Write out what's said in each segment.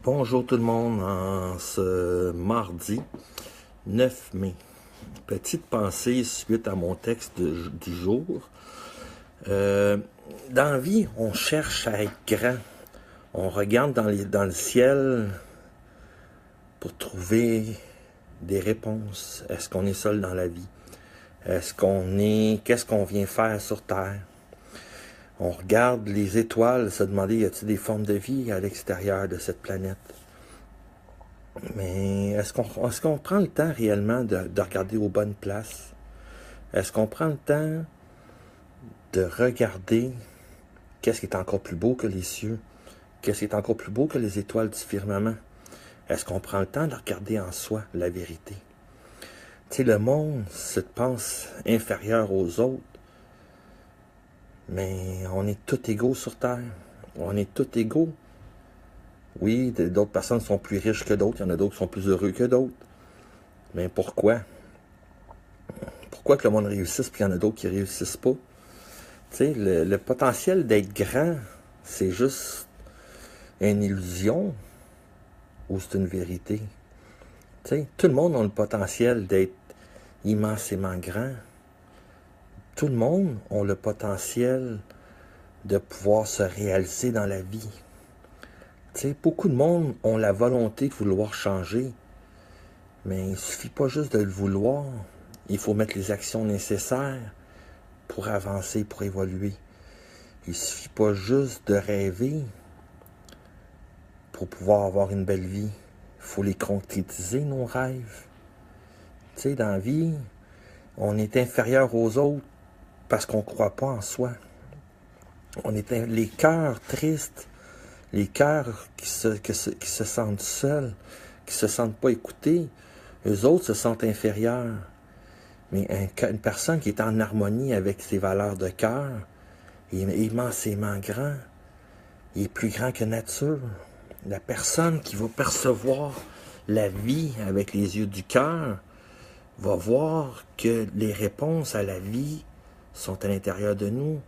Bonjour tout le monde, en ce mardi 9 mai. Petite pensée suite à mon texte du jour. Dans la vie, on cherche à être grand. On regarde dans le ciel pour trouver des réponses. Est-ce qu'on est seul dans la vie? Qu'est-ce qu'on vient faire sur Terre? On regarde les étoiles, se demander, y a-t-il des formes de vie à l'extérieur de cette planète? Mais est-ce qu'on prend le temps réellement de regarder aux bonnes places? Est-ce qu'on prend le temps de regarder qu'est-ce qui est encore plus beau que les cieux? Qu'est-ce qui est encore plus beau que les étoiles du firmament? Est-ce qu'on prend le temps de regarder en soi la vérité? Tu sais, le monde se pense inférieur aux autres, mais on est tous égaux sur Terre. On est tous égaux. Oui, d'autres personnes sont plus riches que d'autres, il y en a d'autres qui sont plus heureux que d'autres. Mais pourquoi? Pourquoi que le monde réussisse puis il y en a d'autres qui réussissent pas? Tu sais, le potentiel d'être grand, c'est juste une illusion ou c'est une vérité? Tu sais, tout le monde a le potentiel d'être immensément grand. Tout le monde a le potentiel de pouvoir se réaliser dans la vie. Tu sais, beaucoup de monde ont la volonté de vouloir changer, mais il suffit pas juste de le vouloir. Il faut mettre les actions nécessaires pour avancer, pour évoluer. Il suffit pas juste de rêver pour pouvoir avoir une belle vie. Il faut les concrétiser, nos rêves. Tu sais, dans la vie, on est inférieur aux autres parce qu'on ne croit pas en soi. On est les cœurs tristes, les cœurs qui se sentent seuls, qui se sentent pas écoutés, eux autres se sentent inférieurs. Mais une personne qui est en harmonie avec ses valeurs de cœur, il est immensément grand. Il est plus grand que nature. La personne qui va percevoir la vie avec les yeux du cœur va voir que les réponses à la vie sont à l'intérieur de nous.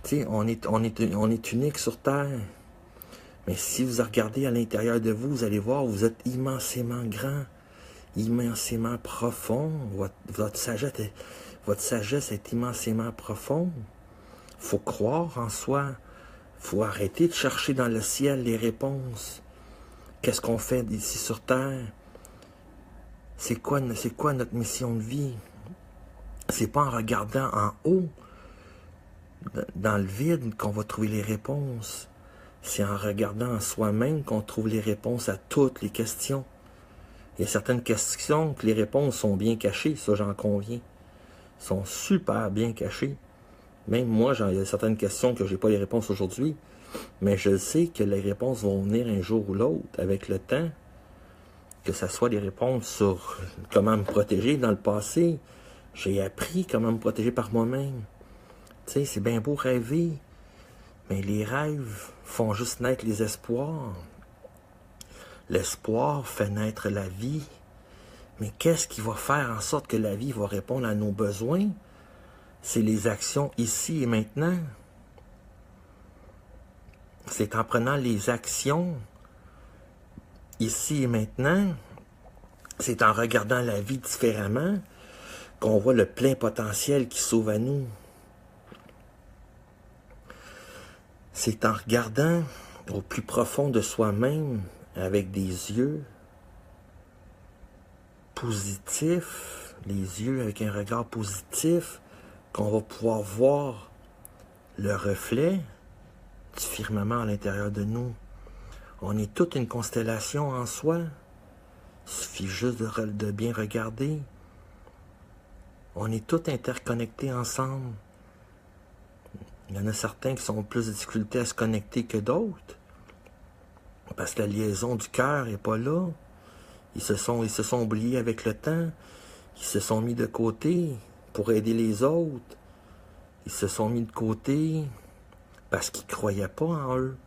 Tu sais, on est unique sur Terre. Mais si vous regardez à l'intérieur de vous, vous allez voir, vous êtes immensément grand, immensément profond. Votre sagesse est immensément profonde. Il faut croire en soi. Il faut arrêter de chercher dans le ciel les réponses. Qu'est-ce qu'on fait ici sur Terre? C'est quoi notre mission de vie? C'est pas en regardant en haut, dans le vide, qu'on va trouver les réponses. C'est en regardant en soi-même qu'on trouve les réponses à toutes les questions. Il y a certaines questions que les réponses sont bien cachées, ça j'en conviens. Sont super bien cachées. Même moi, il y a certaines questions que je n'ai pas les réponses aujourd'hui, mais je sais que les réponses vont venir un jour ou l'autre, avec le temps. Que ce soit les réponses sur comment me protéger dans le passé. J'ai appris comment me protéger par moi-même. Tu sais, c'est bien beau rêver, mais les rêves font juste naître les espoirs. L'espoir fait naître la vie. Mais qu'est-ce qui va faire en sorte que la vie va répondre à nos besoins? C'est les actions ici et maintenant. C'est en prenant les actions ici et maintenant, c'est en regardant la vie différemment qu'on voit le plein potentiel qui s'ouvre à nous. C'est en regardant au plus profond de soi-même avec des yeux positifs, les yeux avec un regard positif, qu'on va pouvoir voir le reflet du firmament à l'intérieur de nous. On est toute une constellation en soi. Il suffit juste de bien regarder. On est tous interconnectés ensemble. Il y en a certains qui ont plus de difficultés à se connecter que d'autres. Parce que la liaison du cœur n'est pas là. Ils se sont oubliés avec le temps. Ils se sont mis de côté pour aider les autres. Ils se sont mis de côté parce qu'ils ne croyaient pas en eux.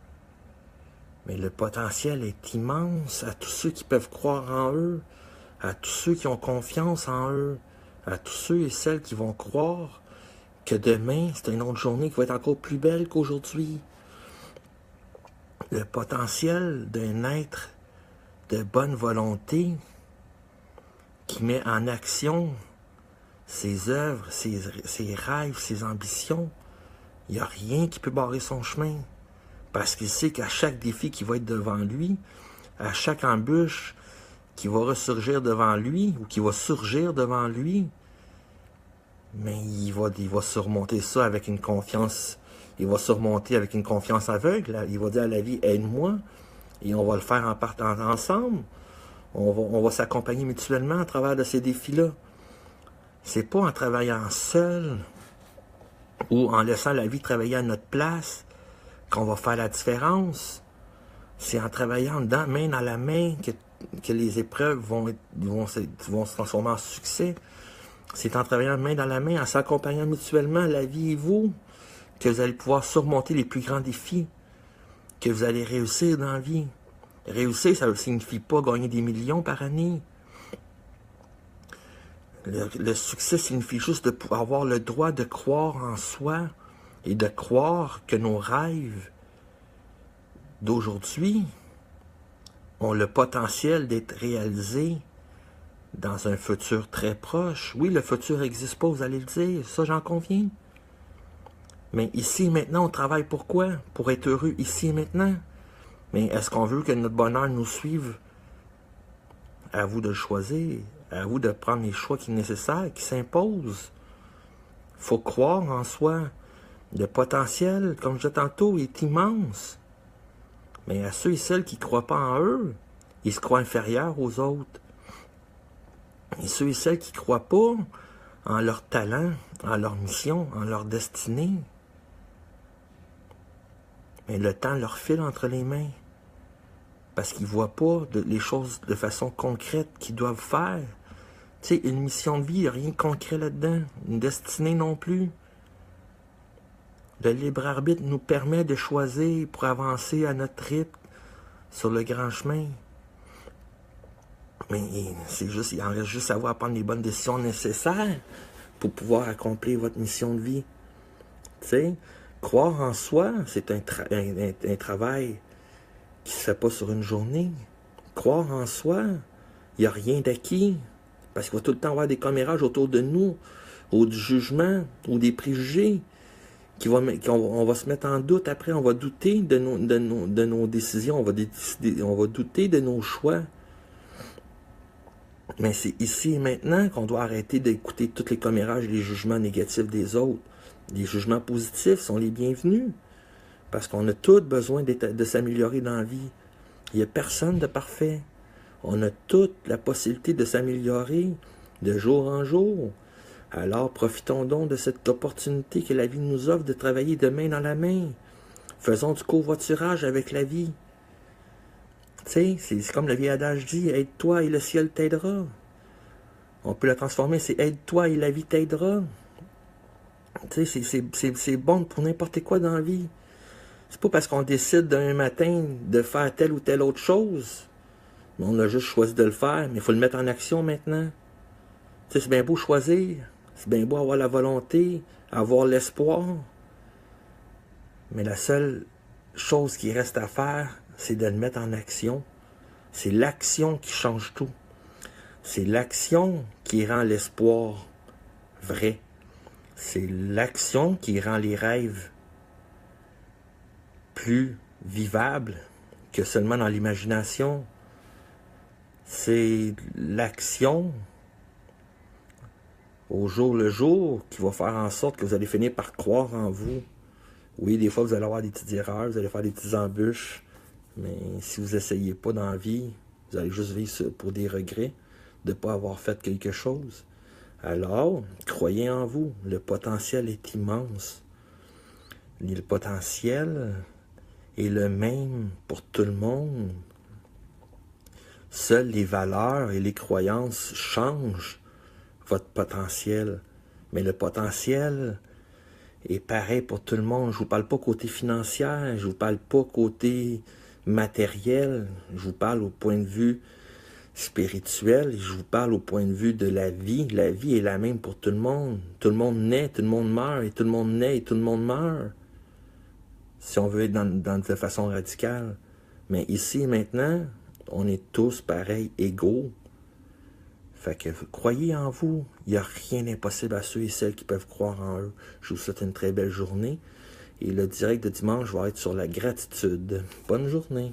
Mais le potentiel est immense à tous ceux qui peuvent croire en eux, à tous ceux qui ont confiance en eux, à tous ceux et celles qui vont croire que demain, c'est une autre journée qui va être encore plus belle qu'aujourd'hui. le potentiel d'un être de bonne volonté qui met en action ses œuvres, ses rêves, ses ambitions. Il n'y a rien qui peut barrer son chemin. Parce qu'il sait qu'à chaque défi qui va être devant lui, à chaque embûche qui va ressurgir devant lui, ou qui va surgir devant lui, mais il va surmonter ça avec une confiance. Il va surmonter avec une confiance aveugle. Il va dire à la vie, aide-moi. Et on va le faire en partant ensemble. On va s'accompagner mutuellement à travers de ces défis-là. C'est pas en travaillant seul ou en laissant la vie travailler à notre place qu'on va faire la différence. C'est en travaillant main dans la main que les épreuves vont se transformer en succès. C'est en travaillant main dans la main, en s'accompagnant mutuellement, la vie et vous, que vous allez pouvoir surmonter les plus grands défis, que vous allez réussir dans la vie. Réussir, ça ne signifie pas gagner des millions par année. Le succès signifie juste de pouvoir avoir le droit de croire en soi et de croire que nos rêves d'aujourd'hui ont le potentiel d'être réalisés dans un futur très proche. Oui, le futur n'existe pas, vous allez le dire, ça j'en conviens. Mais ici et maintenant, on travaille pour quoi? Pour être heureux ici et maintenant. Mais est-ce qu'on veut que notre bonheur nous suive? À vous de le choisir. À vous de prendre les choix qui sont nécessaires, qui s'imposent. Il faut croire en soi. Le potentiel, comme je disais tantôt, est immense. Mais à ceux et celles qui ne croient pas en eux, ils se croient inférieurs aux autres. Et ceux et celles qui ne croient pas en leur talent, en leur mission, en leur destinée, mais le temps leur file entre les mains. Parce qu'ils ne voient pas les choses de façon concrète qu'ils doivent faire. Tu sais, une mission de vie, il n'y a rien de concret là-dedans. Une destinée non plus. Le libre arbitre nous permet de choisir pour avancer à notre rythme sur le grand chemin. Mais c'est juste, il en reste juste à prendre les bonnes décisions nécessaires pour pouvoir accomplir votre mission de vie. Tu sais, croire en soi, c'est un travail qui ne se fait pas sur une journée. Croire en soi, il n'y a rien d'acquis. Parce qu'il va tout le temps avoir des commérages autour de nous, ou du jugement, ou des préjugés, on va se mettre en doute après, on va douter de nos décisions, on va douter de nos choix. Mais c'est ici et maintenant qu'on doit arrêter d'écouter tous les commérages et les jugements négatifs des autres. Les jugements positifs sont les bienvenus. Parce qu'on a tous besoin de s'améliorer dans la vie. Il n'y a personne de parfait. On a toute la possibilité de s'améliorer de jour en jour. Alors profitons donc de cette opportunité que la vie nous offre de travailler de main dans la main. Faisons du covoiturage avec la vie. Tu sais, c'est comme le vieil adage dit, aide-toi et le ciel t'aidera. On peut la transformer, c'est aide-toi et la vie t'aidera. Tu sais, c'est bon pour n'importe quoi dans la vie. C'est pas parce qu'on décide d'un matin de faire telle ou telle autre chose. Mais on a juste choisi de le faire, mais il faut le mettre en action maintenant. Tu sais, c'est bien beau choisir. C'est bien beau avoir la volonté, avoir l'espoir. Mais la seule chose qui reste à faire, c'est de le mettre en action. C'est l'action qui change tout. C'est l'action qui rend l'espoir vrai. C'est l'action qui rend les rêves plus vivables que seulement dans l'imagination. C'est l'action au jour le jour qui va faire en sorte que vous allez finir par croire en vous. Oui, des fois, vous allez avoir des petites erreurs, vous allez faire des petites embûches, mais si vous n'essayez pas dans la vie, vous allez juste vivre pour des regrets de ne pas avoir fait quelque chose. Alors, croyez en vous, le potentiel est immense. Le potentiel est le même pour tout le monde. Seules les valeurs et les croyances changent votre potentiel. Mais le potentiel est pareil pour tout le monde. Je ne vous parle pas côté financier, je ne vous parle pas côté matériel, je vous parle au point de vue spirituel, je vous parle au point de vue de la vie. La vie est la même pour tout le monde. Tout le monde naît, tout le monde meurt, et tout le monde naît, et tout le monde meurt. si on veut être de façon radicale. Mais ici et maintenant, on est tous pareils, égaux. Fait que croyez en vous. Il n'y a rien d'impossible à ceux et celles qui peuvent croire en eux. Je vous souhaite une très belle journée. Et le direct de dimanche va être sur la gratitude. Bonne journée.